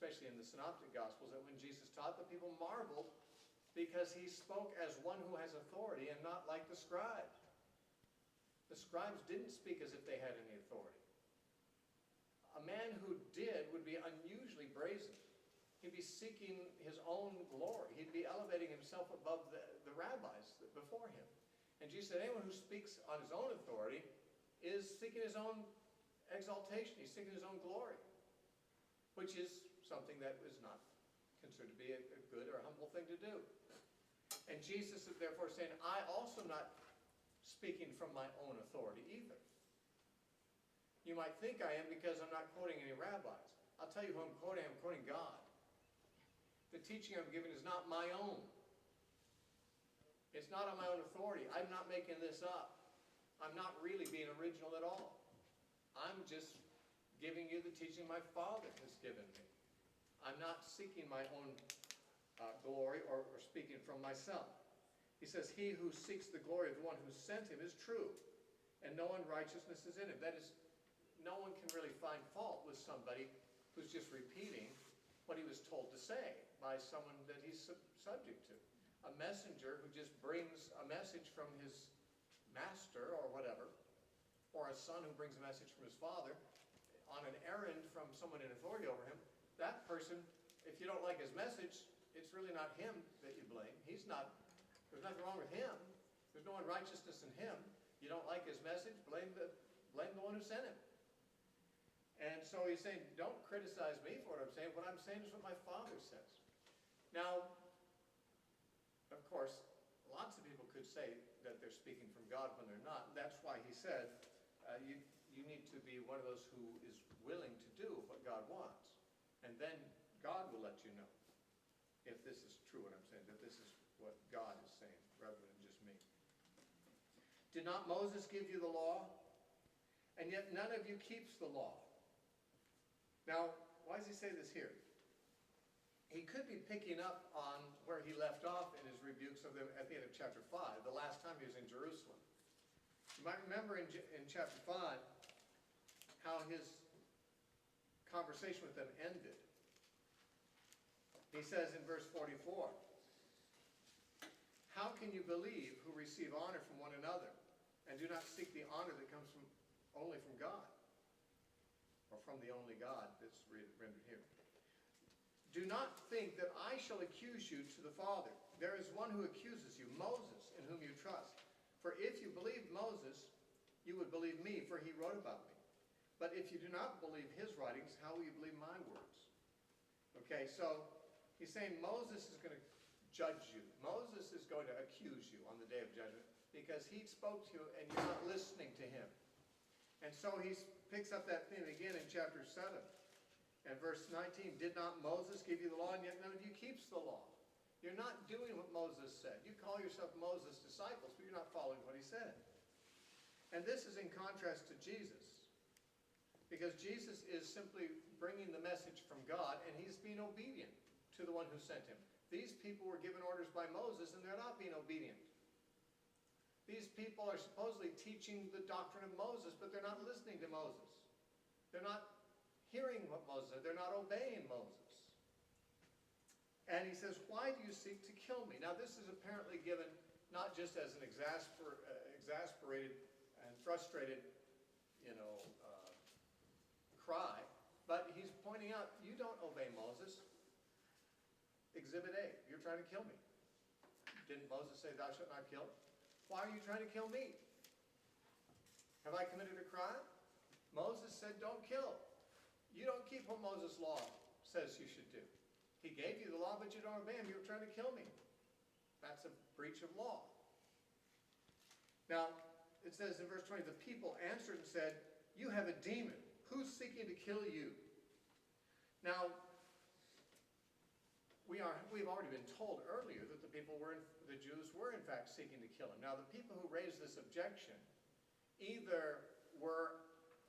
especially in the Synoptic Gospels, that when Jesus taught, the people marveled because he spoke as one who has authority and not like the scribes. The scribes didn't speak as if they had any authority. A man who did would be unusually brazen. He'd be seeking his own glory. He'd be elevating himself above the rabbis before him. And Jesus said, anyone who speaks on his own authority is seeking his own exaltation. He's seeking his own glory, which is something that is not considered to be a good or a humble thing to do. And Jesus is therefore saying, I also not speaking from my own authority either. You might think I am because I'm not quoting any rabbis. I'll tell you who I'm quoting God. The teaching I'm giving is not my own. It's not on my own authority. I'm not making this up. I'm not really being original at all. I'm just giving you the teaching my Father has given me. I'm not seeking my own glory or speaking from myself. He says, he who seeks the glory of the one who sent him is true, and no unrighteousness is in him. That is, no one can really find fault with somebody who's just repeating what he was told to say by someone that he's subject to. A messenger who just brings a message from his master or whatever, or a son who brings a message from his father on an errand from someone in authority over him, that person, if you don't like his message, it's really not him that you blame. He's not, there's nothing wrong with him. There's no unrighteousness in him. You don't like his message, blame the one who sent him. And so he's saying, don't criticize me for what I'm saying. What I'm saying is what my Father says. Now, of course, lots of people could say that they're speaking from God when they're not. That's why he said, you need to be one of those who is willing to do what God wants. And then God will let you know if this is true what I'm saying, that this is what God is saying, rather than just me. Did not Moses give you the law? And yet none of you keeps the law. Now, why does he say this here? He could be picking up on where he left off in his rebukes of them at the end of chapter 5, the last time he was in Jerusalem. You might remember in chapter 5 how his conversation with them ended. He says in verse 44, how can you believe who receive honor from one another and do not seek the honor that comes only from God? Or from the only God that's rendered here. Do not think that I shall accuse you to the Father. There is one who accuses you, Moses, in whom you trust. For if you believed Moses, you would believe me, for he wrote about me. But if you do not believe his writings, how will you believe my words? Okay, so he's saying Moses is going to judge you. Moses is going to accuse you on the day of judgment because he spoke to you and you're not listening to him. And so he picks up that theme again in chapter 7. And verse 19, did not Moses give you the law, and yet none of you keeps the law? You're not doing what Moses said. You call yourself Moses' disciples, but you're not following what he said. And this is in contrast to Jesus. Because Jesus is simply bringing the message from God, and he's being obedient to the one who sent him. These people were given orders by Moses, and they're not being obedient. These people are supposedly teaching the doctrine of Moses, but they're not listening to Moses. They're not hearing what Moses said. They're not obeying Moses. And he says, why do you seek to kill me? Now this is apparently given not just as an exasperated and frustrated, cry, but he's pointing out, you don't obey Moses. Exhibit A, you're trying to kill me. Didn't Moses say, thou shalt not kill? Why are you trying to kill me? Have I committed a crime? Moses said, don't kill. You don't keep what Moses' law says you should do. He gave you the law, but you don't obey him. You're trying to kill me. That's a breach of law. Now, it says in verse 20, the people answered and said, you have a demon. Who's seeking to kill you? Now, we've already been told earlier that the Jews were in fact seeking to kill him. Now the people who raised this objection either were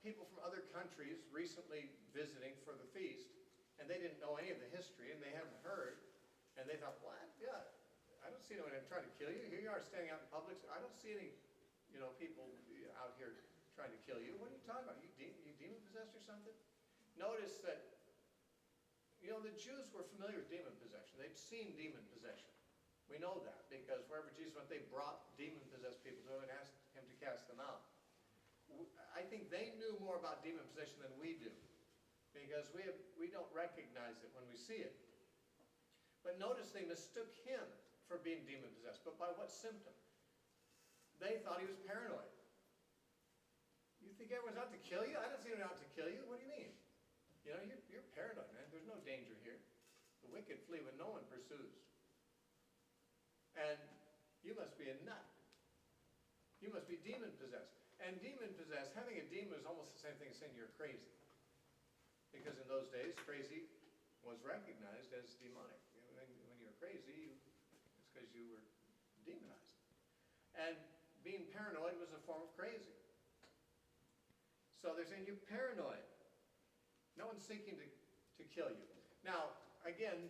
people from other countries recently visiting for the feast, and they didn't know any of the history, and they hadn't heard, and they thought, what? Yeah, I don't see anyone trying to kill you. Here you are standing out in public. I don't see any, people out here trying to kill you. What are you talking about? You demon-possessed or something? Notice that, You know, the Jews were familiar with demon possession. They'd seen demon possession. We know that because wherever Jesus went, they brought demon-possessed people to him and asked him to cast them out. I think they knew more about demon possession than we do because we don't recognize it when we see it. But notice they mistook him for being demon-possessed. But by what symptom? They thought he was paranoid. You think everyone's out to kill you? I don't see anyone out to kill you. What do you mean? You know, you're paranoid, man. There's no danger here. The wicked flee when no one pursues. And you must be a nut. You must be demon-possessed. And demon-possessed, having a demon is almost the same thing as saying you're crazy. Because in those days, crazy was recognized as demonic. When you're crazy, it's because you were demonized. And being paranoid was a form of crazy. So they're saying you're paranoid. No one's seeking to kill you. Now, again,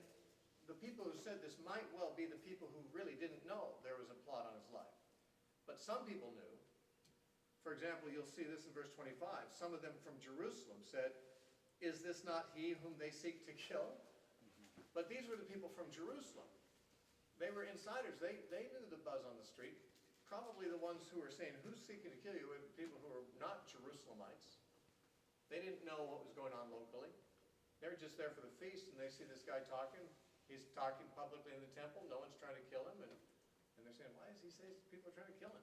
the people who said this might well be the people who really didn't know there was a plot on his life. But some people knew. For example, you'll see this in verse 25. Some of them from Jerusalem said, "Is this not he whom they seek to kill?" But these were the people from Jerusalem. They were insiders. They knew the buzz on the street. Probably the ones who were saying, "Who's seeking to kill you?" were people who were not Jerusalemites. They didn't know what was going on locally. They were just there for the feast, and they see this guy talking. He's talking publicly in the temple. No one's trying to kill him. And they're saying, why does he say people are trying to kill him?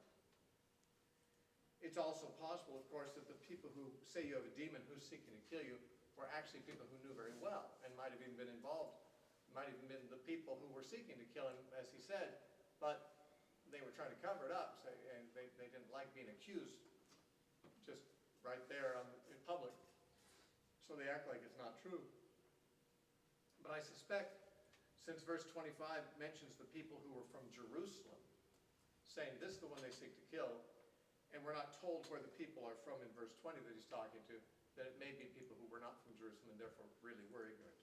It's also possible, of course, that the people who say you have a demon who's seeking to kill you were actually people who knew very well and might have even been involved. Might have even been the people who were seeking to kill him, as he said. But they were trying to cover it up, and they didn't like being accused just right there in public. So they act like it's not true. But I suspect, since verse 25 mentions the people who were from Jerusalem, saying this is the one they seek to kill, and we're not told where the people are from in verse 20 that he's talking to, that it may be people who were not from Jerusalem and therefore really were ignorant.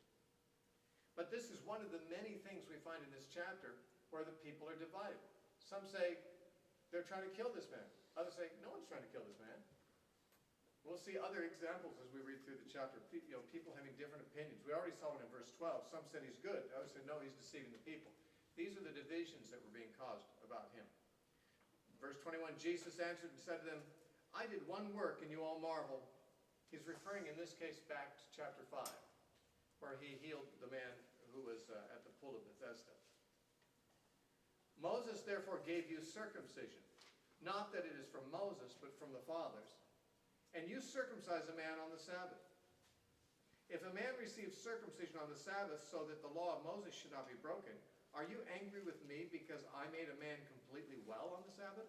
But this is one of the many things we find in this chapter where the people are divided. Some say they're trying to kill this man. Others say, no one's trying to kill this man. We'll see other examples as we read through the chapter. People having different opinions. We already saw one in verse 12. Some said he's good. Others said, no, he's deceiving the people. These are the divisions that were being caused about him. Verse 21, Jesus answered and said to them, I did one work and you all marvel. He's referring in this case back to chapter 5, where he healed the man who was at the pool of Bethesda. Moses therefore gave you circumcision, not that it is from Moses, but from the fathers. And you circumcise a man on the Sabbath. If a man receives circumcision on the Sabbath so that the law of Moses should not be broken, are you angry with me because I made a man completely well on the Sabbath?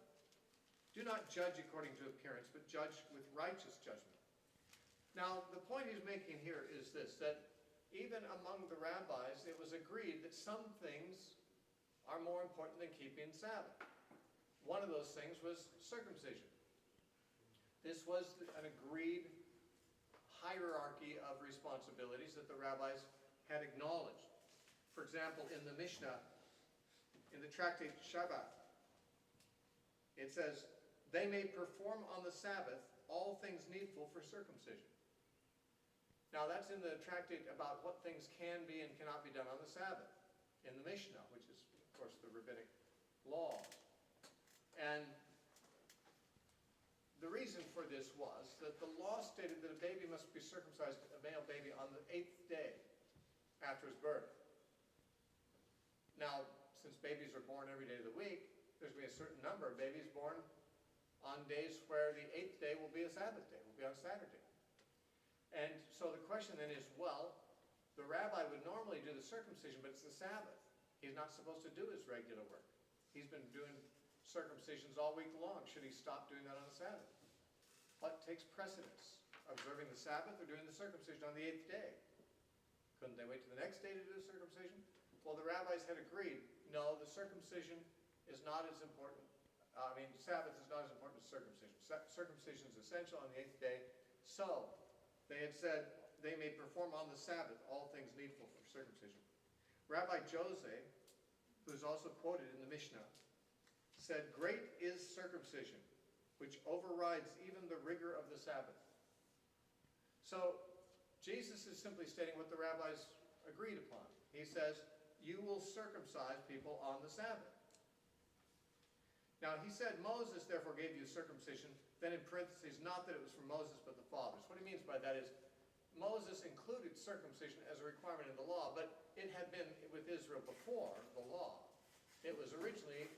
Do not judge according to appearance, but judge with righteous judgment. Now, the point he's making here is this, that even among the rabbis, it was agreed that some things are more important than keeping Sabbath. One of those things was circumcision. This was an agreed hierarchy of responsibilities that the rabbis had acknowledged. For example, in the Mishnah, in the tractate Shabbat, it says, they may perform on the Sabbath all things needful for circumcision. Now that's in the tractate about what things can be and cannot be done on the Sabbath, in the Mishnah, which is, of course, the rabbinic law. And the reason for this was that the law stated that a baby must be circumcised, a male baby, on the 8th day after his birth. Now, since babies are born every day of the week, there's going to be a certain number of babies born on days where the 8th day will be a Sabbath day, will be on Saturday. And so the question then is, well, the rabbi would normally do the circumcision, but it's the Sabbath. He's not supposed to do his regular work. He's been doing circumcisions all week long. Should he stop doing that on the Sabbath? What takes precedence? Observing the Sabbath or doing the circumcision on the 8th day? Couldn't they wait to the next day to do the circumcision? Well, the rabbis had agreed, no, the circumcision is not as important. Sabbath is not as important as circumcision. Circumcision is essential on the 8th day. So, they had said, they may perform on the Sabbath all things needful for circumcision. Rabbi Jose, who's also quoted in the Mishnah, said, great is circumcision, which overrides even the rigor of the Sabbath. So, Jesus is simply stating what the rabbis agreed upon. He says, you will circumcise people on the Sabbath. Now he said, Moses therefore gave you circumcision, then in parentheses, not that it was from Moses but the fathers. What he means by that is, Moses included circumcision as a requirement in the law, but it had been with Israel before the law. It was originally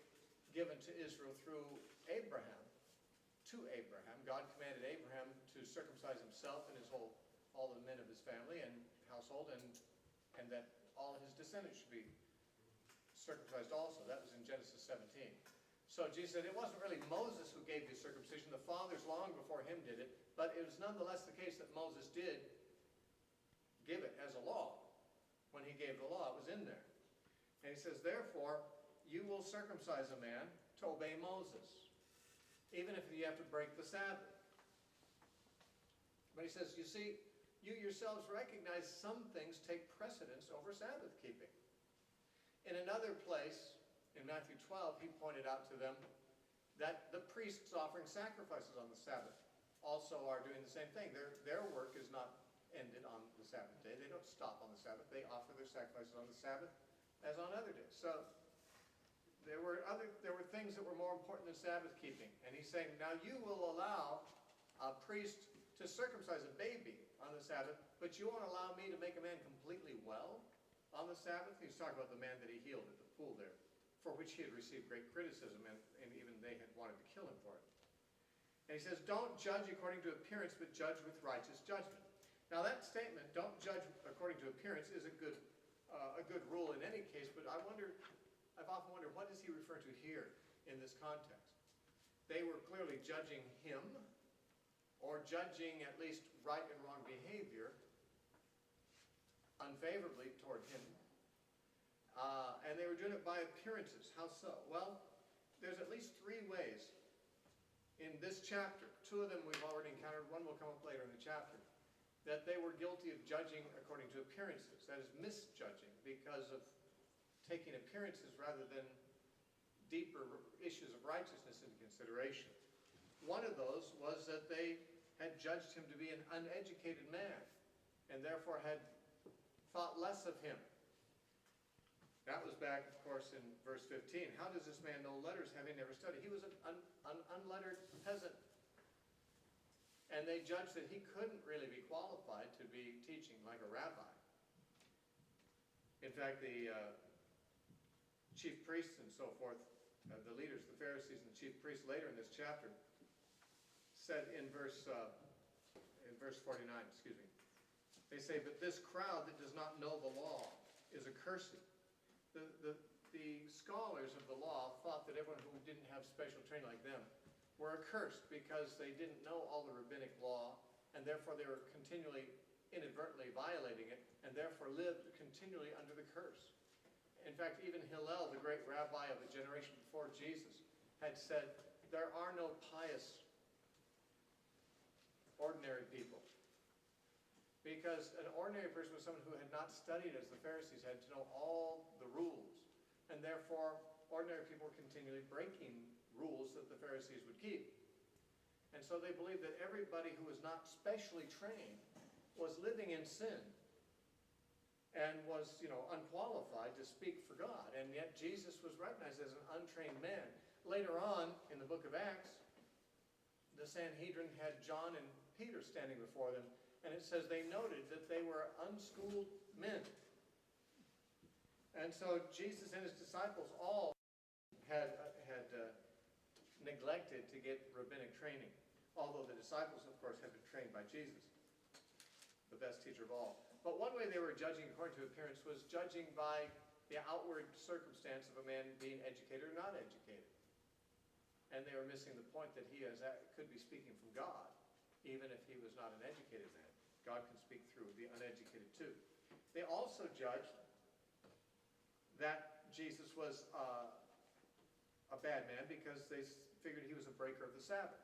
given to Israel through Abraham, to Abraham. God commanded Abraham to circumcise himself and all the men of his family and household, and that all his descendants should be circumcised also. That was in Genesis 17. So Jesus said it wasn't really Moses who gave you circumcision. The fathers long before him did it, but it was nonetheless the case that Moses did give it as a law. When he gave the law, it was in there. And he says, therefore, you will circumcise a man to obey Moses, even if you have to break the Sabbath. But he says, you see, you yourselves recognize some things take precedence over Sabbath keeping. In another place, in Matthew 12, he pointed out to them that the priests offering sacrifices on the Sabbath also are doing the same thing. Their work is not ended on the Sabbath day. They don't stop on the Sabbath. They offer their sacrifices on the Sabbath as on other days. So there were things that were more important than Sabbath keeping. And he's saying, now you will allow a priest to circumcise a baby on the Sabbath, but you won't allow me to make a man completely well on the Sabbath? He's talking about the man that he healed at the pool there, for which he had received great criticism, and even they had wanted to kill him for it. And he says, don't judge according to appearance, but judge with righteous judgment. Now that statement, don't judge according to appearance, is a good rule in any case, but I've often wondered, what does he refer to here in this context? They were clearly judging him, or judging at least right and wrong behavior unfavorably toward him. And they were doing it by appearances. How so? Well, there's at least three ways in this chapter. Two of them we've already encountered. One will come up later in the chapter. That they were guilty of judging according to appearances. That is, misjudging because of taking appearances rather than deeper issues of righteousness into consideration. One of those was that they had judged him to be an uneducated man, and therefore had thought less of him. That was back, of course, in verse 15. How does this man know letters, having never studied? He was an unlettered peasant. And they judged that he couldn't really be qualified to be teaching like a rabbi. In fact, the chief priests and so forth, the leaders, the Pharisees and the chief priests later in this chapter, said in verse 49, they say, but this crowd that does not know the law is accursed. The scholars of the law thought that everyone who didn't have special training like them were accursed because they didn't know all the rabbinic law, and therefore they were continually, inadvertently violating it, and therefore lived continually under the curse. In fact, even Hillel, the great rabbi of the generation before Jesus, had said, there are no pious, ordinary people. Because an ordinary person was someone who had not studied as the Pharisees had to know all the rules, and therefore ordinary people were continually breaking rules that the Pharisees would keep. And so they believed that everybody who was not specially trained was living in sin and was, unqualified to speak for God. And yet Jesus was recognized as an untrained man. Later on in the book of Acts, the Sanhedrin had John and Peter standing before them, and it says they noted that they were unschooled men. And so Jesus and his disciples all had neglected to get rabbinic training, although the disciples, of course, had been trained by Jesus, the best teacher of all. But one way they were judging according to appearance was judging by the outward circumstance of a man being educated or not educated. And they were missing the point that he could be speaking from God, even if he was not an educated man. God can speak through the uneducated too. They also judged that Jesus was a bad man because they figured he was a breaker of the Sabbath.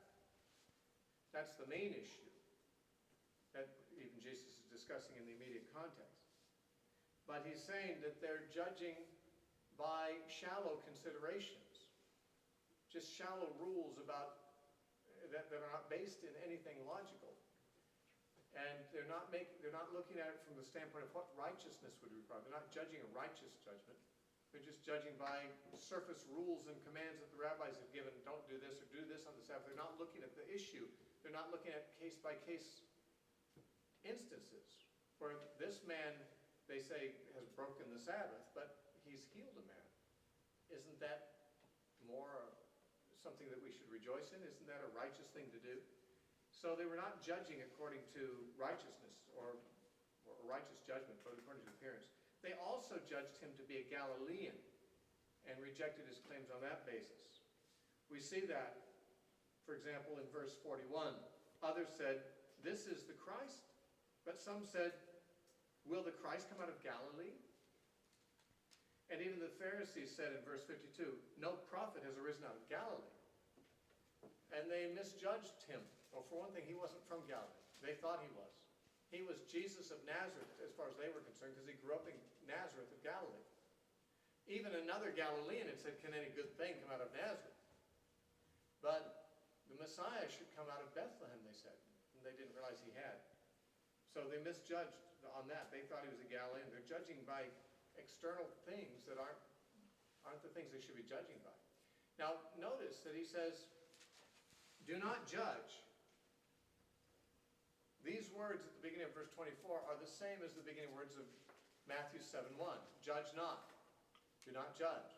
That's the main issue that even Jesus is discussing in the immediate context. But he's saying that they're judging by shallow considerations, just shallow rules about that are not based in anything logical. And they're not looking at it from the standpoint of what righteousness would require. They're not judging a righteous judgment. They're just judging by surface rules and commands that the rabbis have given. Don't do this or do this on the Sabbath. They're not looking at the issue. They're not looking at case-by-case instances where this man, they say, has broken the Sabbath, but he's healed a man. Isn't that more something that we should rejoice in? Isn't that a righteous thing to do? So they were not judging according to righteousness or righteous judgment, but according to appearance. They also judged him to be a Galilean and rejected his claims on that basis. We see that, for example, in verse 41. Others said, "This is the Christ." But some said, "Will the Christ come out of Galilee?" And even the Pharisees said in verse 52, "No prophet has arisen out of Galilee." And they misjudged him. Well, for one thing, he wasn't from Galilee. They thought he was. He was Jesus of Nazareth, as far as they were concerned, because he grew up in Nazareth of Galilee. Even another Galilean had said, "Can any good thing come out of Nazareth?" But the Messiah should come out of Bethlehem, they said. And they didn't realize he had. So they misjudged on that. They thought he was a Galilean. They're judging by external things that aren't the things they should be judging by. Now, notice that he says, "Do not judge." These words at the beginning of verse 24 are the same as the beginning words of Matthew 7:1. Judge not. Do not judge.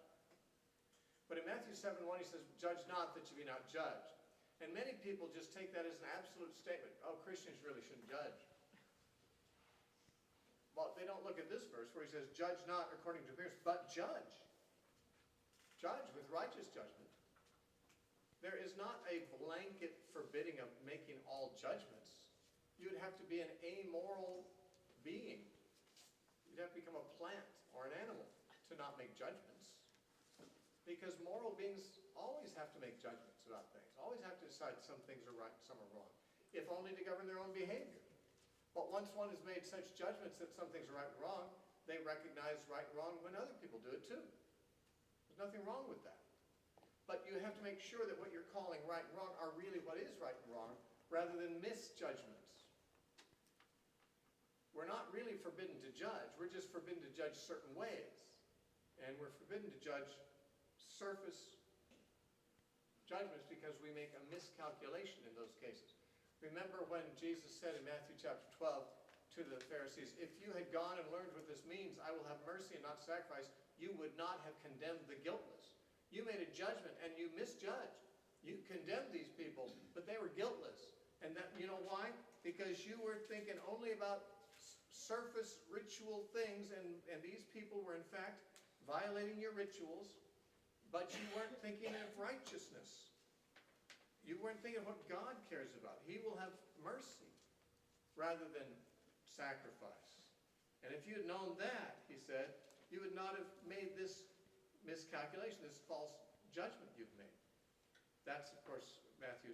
But in Matthew 7:1 he says, "Judge not that you be not judged." And many people just take that as an absolute statement. Oh, Christians really shouldn't judge. Well, they don't look at this verse where he says, "Judge not according to appearance, but judge." Judge with righteous judgment. There is not a blanket forbidding of making all judgments. You would have to be an amoral being. You'd have to become a plant or an animal to not make judgments. Because moral beings always have to make judgments about things. Always have to decide some things are right and some are wrong. If only to govern their own behavior. But once one has made such judgments that some things are right and wrong, they recognize right and wrong when other people do it too. There's nothing wrong with that. But you have to make sure that what you're calling right and wrong are really what is right and wrong, rather than misjudgments. We're not really forbidden to judge. We're just forbidden to judge certain ways. And we're forbidden to judge surface judgments because we make a miscalculation in those cases. Remember when Jesus said in Matthew chapter 12 to the Pharisees, "If you had gone and learned what this means, 'I will have mercy and not sacrifice,' you would not have condemned the guiltless." You made a judgment and you misjudged. You condemned these people, but they were guiltless. And that, you know why? Because you were thinking only about surface ritual things, and these people were in fact violating your rituals, but you weren't thinking of righteousness. You weren't thinking of what God cares about. He will have mercy rather than sacrifice. And if you had known that, he said, you would not have made this miscalculation, this false judgment you've made. That's, of course, Matthew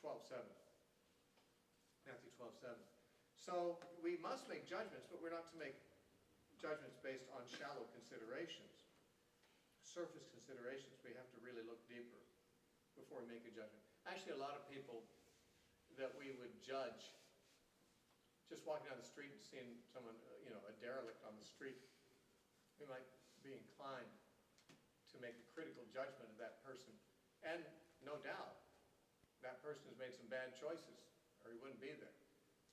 12:7. Matthew 12:7. So we must make judgments, but we're not to make judgments based on shallow considerations. Surface considerations, we have to really look deeper before we make a judgment. Actually, a lot of people that we would judge, just walking down the street and seeing someone, a derelict on the street, we might be inclined to make a critical judgment of that person. And no doubt, that person has made some bad choices, or he wouldn't be there.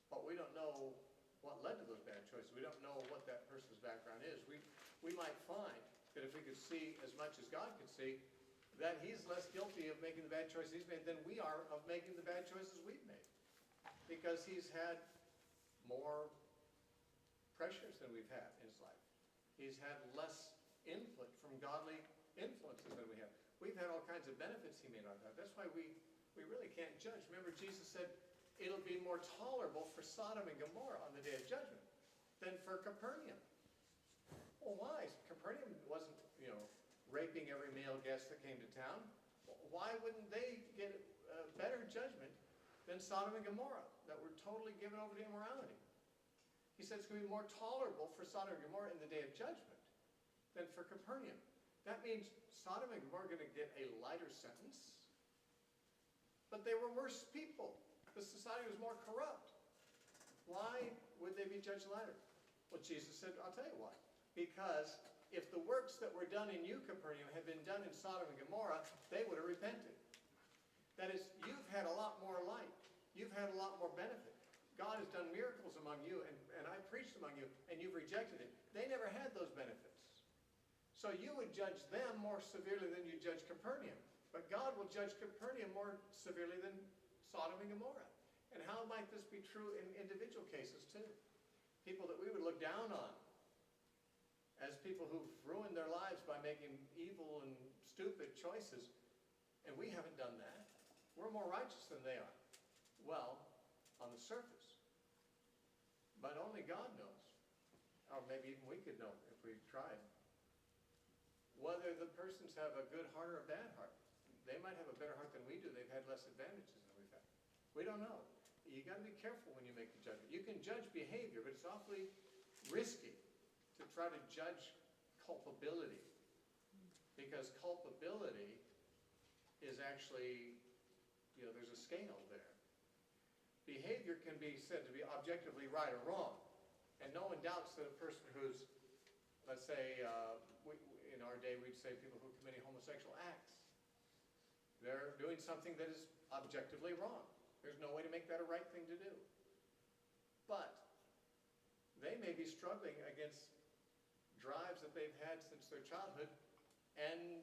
But we don't know what led to those bad choices. We don't know what that person's background is. We might find that if we could see as much as God could see, that he's less guilty of making the bad choices he's made than we are of making the bad choices we've made. Because he's had more pressures than we've had in his life. He's had less input from godly influences than we have. We've had all kinds of benefits he may not have. That's why we really can't judge. Remember, Jesus said, it'll be more tolerable for Sodom and Gomorrah on the day of judgment than for Capernaum. Well, why? Capernaum wasn't, raping every male guest that came to town. Why wouldn't they get a better judgment than Sodom and Gomorrah that were totally given over to immorality? He said it's going to be more tolerable for Sodom and Gomorrah in the day of judgment than for Capernaum. That means Sodom and Gomorrah are going to get a lighter sentence, but they were worse people. The society was more corrupt. Why would they be judged lighter? Well, Jesus said, I'll tell you why. Because if the works that were done in you, Capernaum, had been done in Sodom and Gomorrah, they would have repented. That is, you've had a lot more light. You've had a lot more benefit. God has done miracles among you, and I preached among you, and you've rejected it. They never had those benefits. So you would judge them more severely than you judge Capernaum. But God will judge Capernaum more severely than Sodom and Gomorrah. And how might this be true in individual cases too? People that we would look down on as people who've ruined their lives by making evil and stupid choices, and we haven't done that. We're more righteous than they are. Well, on the surface. But only God knows. Or maybe even we could know if we tried. Whether the persons have a good heart or a bad heart. They might have a better heart than we do. They've had less advantages than we've had. We don't know. You got to be careful when you make the judgment. You can judge behavior, but it's awfully risky to try to judge culpability. Because culpability is actually, there's a scale there. Behavior can be said to be objectively right or wrong. And no one doubts that a person who's, let's say, in our day we'd say people who are committing homosexual acts. They're doing something that is objectively wrong. There's no way to make that a right thing to do. But they may be struggling against drives that they've had since their childhood, and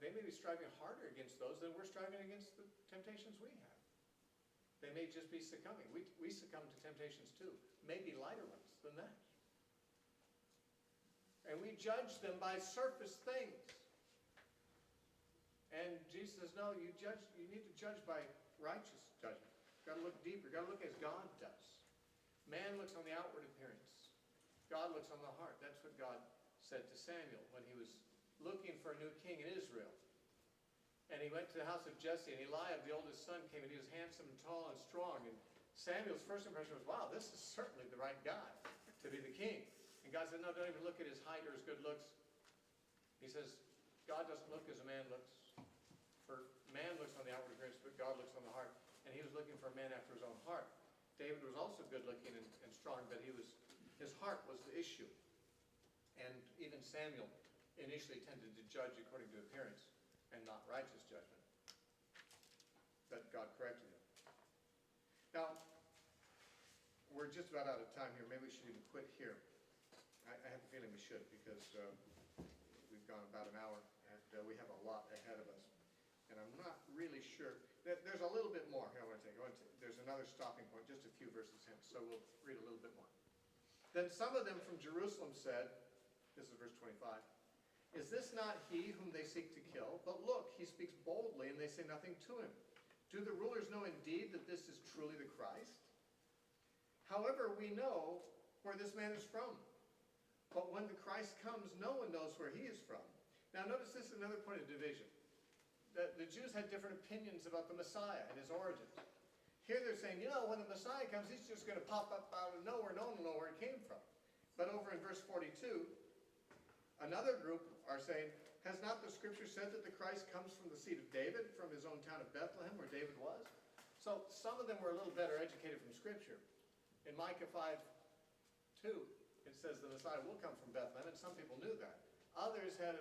they may be striving harder against those than we're striving against the temptations we have. They may just be succumbing. We succumb to temptations too, maybe lighter ones than that. And we judge them by surface things. And Jesus says, no, you need to judge by righteous judgment. You've got to look deeper. You've got to look as God does. Man looks on the outward appearance. God looks on the heart. That's what God said to Samuel when he was looking for a new king in Israel. And he went to the house of Jesse, and Eliab, the oldest son, came, and he was handsome and tall and strong. And Samuel's first impression was, wow, this is certainly the right guy to be the king. And God said, no, don't even look at his height or his good looks. He says, God doesn't look as a man looks. For man looks on the outward appearance, but God looks on the heart. And he was looking for a man after his own heart. David was also good looking and strong, but his heart was the issue. And even Samuel initially tended to judge according to appearance and not righteous judgment. But God corrected him. Now, we're just about out of time here. Maybe we should even quit here. I have a feeling we should, because we've gone about an hour, and we have a lot ahead of us. And I'm not really sure. There's a little bit more here I want to take. There's another stopping point, just a few verses hence, so we'll read a little bit more. Then some of them from Jerusalem said, this is verse 25, is this not he whom they seek to kill? But look, he speaks boldly, and they say nothing to him. Do the rulers know indeed that this is truly the Christ? However, we know where this man is from. But when the Christ comes, no one knows where he is from. Now notice this is another point of division. The Jews had different opinions about the Messiah and his origins. Here they're saying, when the Messiah comes, he's just going to pop up out of nowhere. No one will know where it came from. But over in verse 42, another group are saying, has not the Scripture said that the Christ comes from the seed of David, from his own town of Bethlehem, where David was? So some of them were a little better educated from Scripture. In Micah 5:2, it says the Messiah will come from Bethlehem, and some people knew that. Others had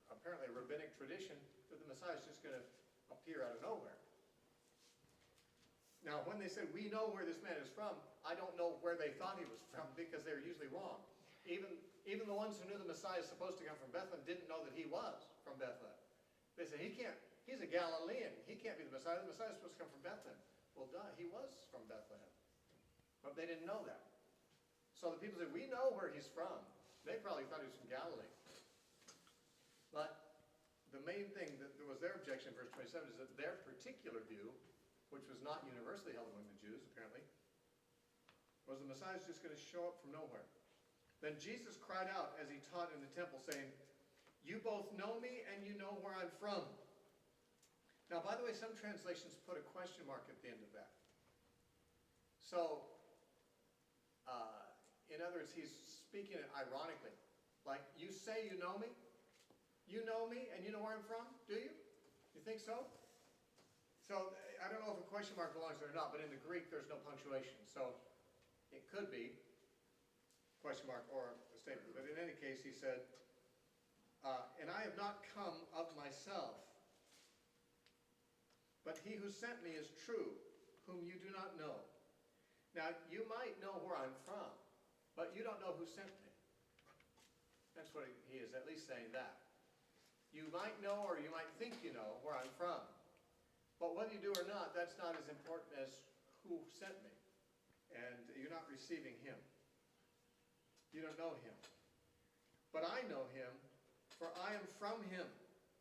apparently a rabbinic tradition that the Messiah is just going to appear out of nowhere. Now, when they said, we know where this man is from, I don't know where they thought he was from, because they're usually wrong. Even the ones who knew the Messiah is supposed to come from Bethlehem didn't know that he was from Bethlehem. They said, he's a Galilean. He can't be the Messiah. The Messiah is supposed to come from Bethlehem. Well, duh, he was from Bethlehem. But they didn't know that. So the people said, we know where he's from. They probably thought he was from Galilee. But the main thing that was their objection in verse 27 is that their particular view, which was not universally held among the Jews, apparently, was the Messiah is just going to show up from nowhere. Then Jesus cried out as he taught in the temple, saying, you both know me and you know where I'm from. Now, by the way, some translations put a question mark at the end of that. So, in other words, he's speaking it ironically. Like, you say you know me? You know me and you know where I'm from? Do you? You think so? So I don't know if a question mark belongs there or not, but in the Greek there's no punctuation. So it could be question mark or a statement. But in any case, he said, and I have not come of myself, but he who sent me is true, whom you do not know. Now, you might know where I'm from, but you don't know who sent me. That's what he is at least saying that. You might know, or you might think you know where I'm from. But whether you do or not, that's not as important as who sent me. And you're not receiving him. You don't know him. But I know him, for I am from him,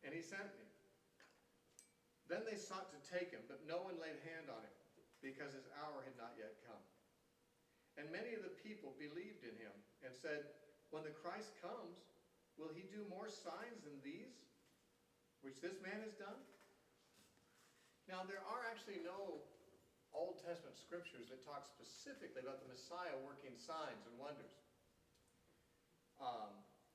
and he sent me. Then they sought to take him, but no one laid hand on him, because his hour had not yet come. And many of the people believed in him, and said, when the Christ comes, will he do more signs than these, which this man has done? Now, there are actually no Old Testament scriptures that talk specifically about the Messiah working signs and wonders.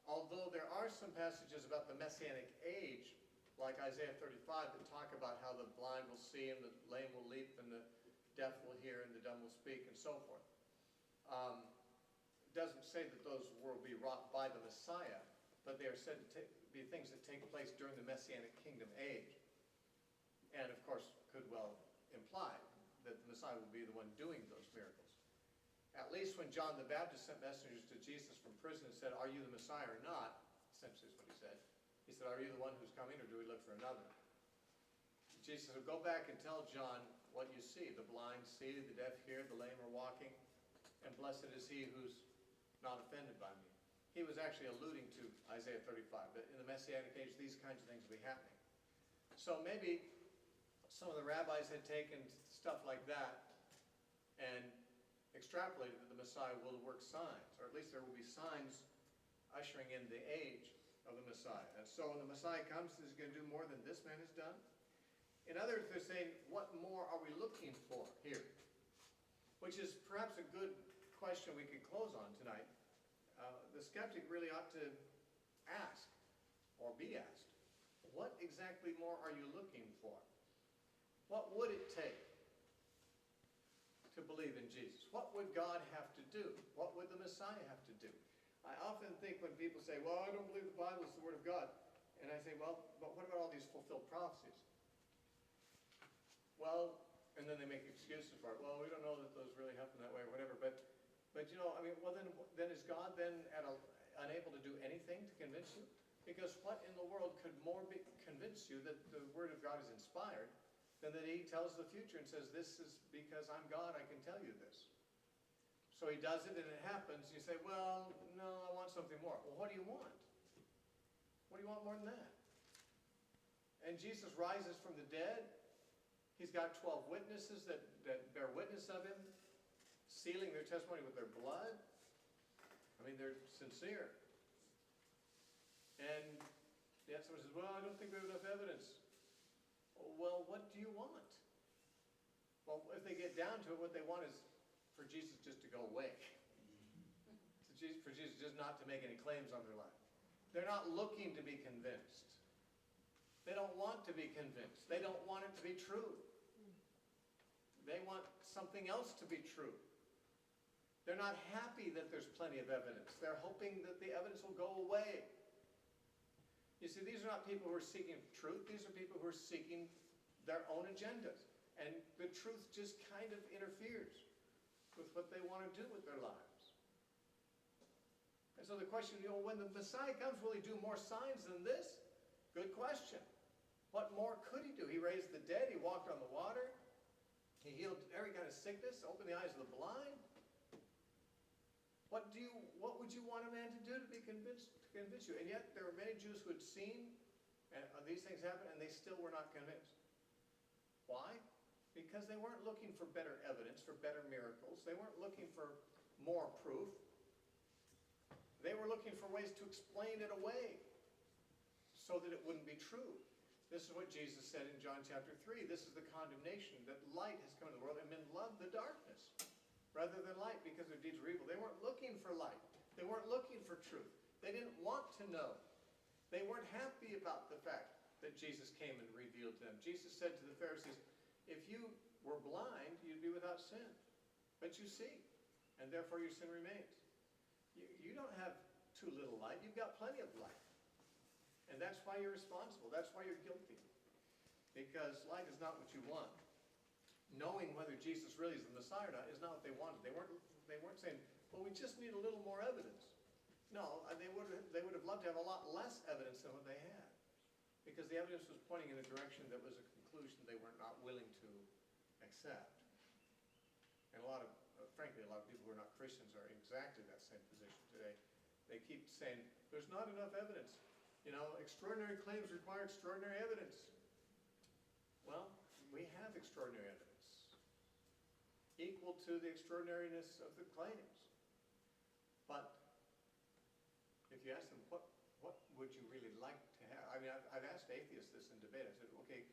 Although there are some passages about the Messianic age, like Isaiah 35, that talk about how the blind will see and the lame will leap and the deaf will hear and the dumb will speak and so forth. It doesn't say that those will be wrought by the Messiah, but they are said to be things that take place during the Messianic kingdom age. And of course, could well imply that the Messiah will be the one doing those miracles. At least when John the Baptist sent messengers to Jesus from prison and said, are you the Messiah or not? Essentially is what he said. He said, are you the one who's coming, or do we look for another? Jesus would go back and tell John what you see. The blind see, the deaf hear, the lame are walking, and blessed is he who's not offended by me. He was actually alluding to Isaiah 35, but in the Messianic age, these kinds of things will be happening. So maybe some of the rabbis had taken stuff like that and extrapolated that the Messiah will work signs, or at least there will be signs ushering in the age of the Messiah. And so when the Messiah comes, is he going to do more than this man has done? In other words, they're saying, what more are we looking for here? Which is perhaps a good question we could close on tonight. The skeptic really ought to ask, or be asked, what exactly more are you looking for? What would it take to believe in Jesus? What would God have to do? What would the Messiah have to do? I often think when people say, well, I don't believe the Bible is the Word of God. And I say, well, but what about all these fulfilled prophecies? Well, and then they make excuses for it. Well, we don't know that those really happen that way or whatever. But you know, I mean, well, then is God then unable to do anything to convince you? Because what in the world could more convince you that the Word of God is inspired than that he tells the future and says, this is because I'm God, I can tell you this. So he does it and it happens. You say, well, no, I want something more. Well, what do you want? What do you want more than that? And Jesus rises from the dead. He's got 12 witnesses that bear witness of him, sealing their testimony with their blood. I mean, they're sincere. And yet someone says, well, I don't think we have enough evidence. Well, what do you want? Well, if they get down to it, what they want is for Jesus just to go away. For Jesus just not to make any claims on their life. They're not looking to be convinced. They don't want to be convinced. They don't want it to be true. They want something else to be true. They're not happy that there's plenty of evidence. They're hoping that the evidence will go away. You see, these are not people who are seeking truth. These are people who are seeking their own agendas. And the truth just kind of interferes with what they want to do with their lives. And so the question, when the Messiah comes, will he do more signs than this? Good question. What more could he do? He raised the dead. He walked on the water. He healed every kind of sickness, opened the eyes of the blind. What would you want a man to do to convince you? And yet there were many Jews who had seen these things happen, and they still were not convinced. Why? Because they weren't looking for better evidence, for better miracles. They weren't looking for more proof. They were looking for ways to explain it away so that it wouldn't be true. This is what Jesus said in John chapter 3. This is the condemnation, that light has come to the world, and men love the darkness rather than light because their deeds were evil. They weren't looking for light. They weren't looking for truth. They didn't want to know. They weren't happy about the fact that Jesus came and revealed to them. Jesus said to the Pharisees, If you were blind, you'd be without sin. But you see, and therefore your sin remains. You don't have too little light. You've got plenty of light. And that's why you're responsible. That's why you're guilty. Because light is not what you want. Knowing whether Jesus really is the Messiah or not is not what they wanted. They weren't saying, well, we just need a little more evidence. No, they would have loved to have a lot less evidence than what they had. Because the evidence was pointing in a direction that was a conclusion they were not willing to accept. And frankly, a lot of people who are not Christians are in exactly that same position today. They keep saying, there's not enough evidence. Extraordinary claims require extraordinary evidence. Well, we have extraordinary evidence, equal to the extraordinariness of the claims. But if you ask them, what would you really like to have? I mean, I've asked atheists this in debate. I said, okay,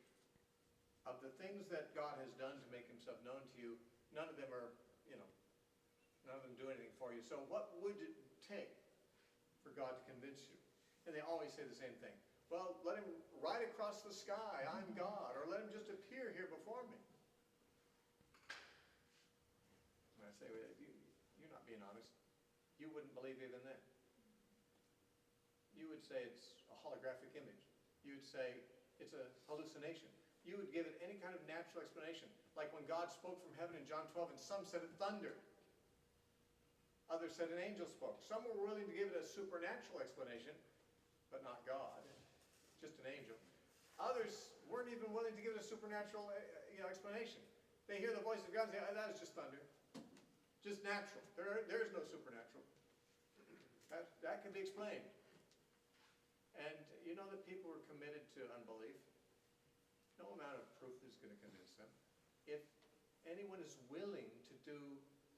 of the things that God has done to make himself known to you, none of them are, none of them do anything for you. So what would it take for God to convince you? And they always say the same thing. Well, let him ride across the sky, I'm God, or let him just appear here before me. And I say, well, you're not being honest. You wouldn't believe even then. You would say it's a holographic image. You would say it's a hallucination. You would give it any kind of natural explanation. Like when God spoke from heaven in John 12, and some said it thundered. Others said an angel spoke. Some were willing to give it a supernatural explanation, but not God, just an angel. Others weren't even willing to give it a supernatural explanation. They hear the voice of God and say, oh, that was just thunder. Just natural. There is no supernatural. That can be explained. And you know that people are committed to unbelief. No amount of proof is going to convince them. If anyone is willing to do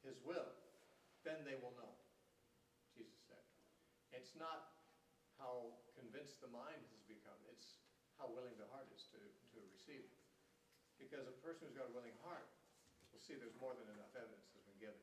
his will, then they will know, Jesus said. It's not how convinced the mind has become. It's how willing the heart is to receive it. Because a person who's got a willing heart will see there's more than enough evidence has been given.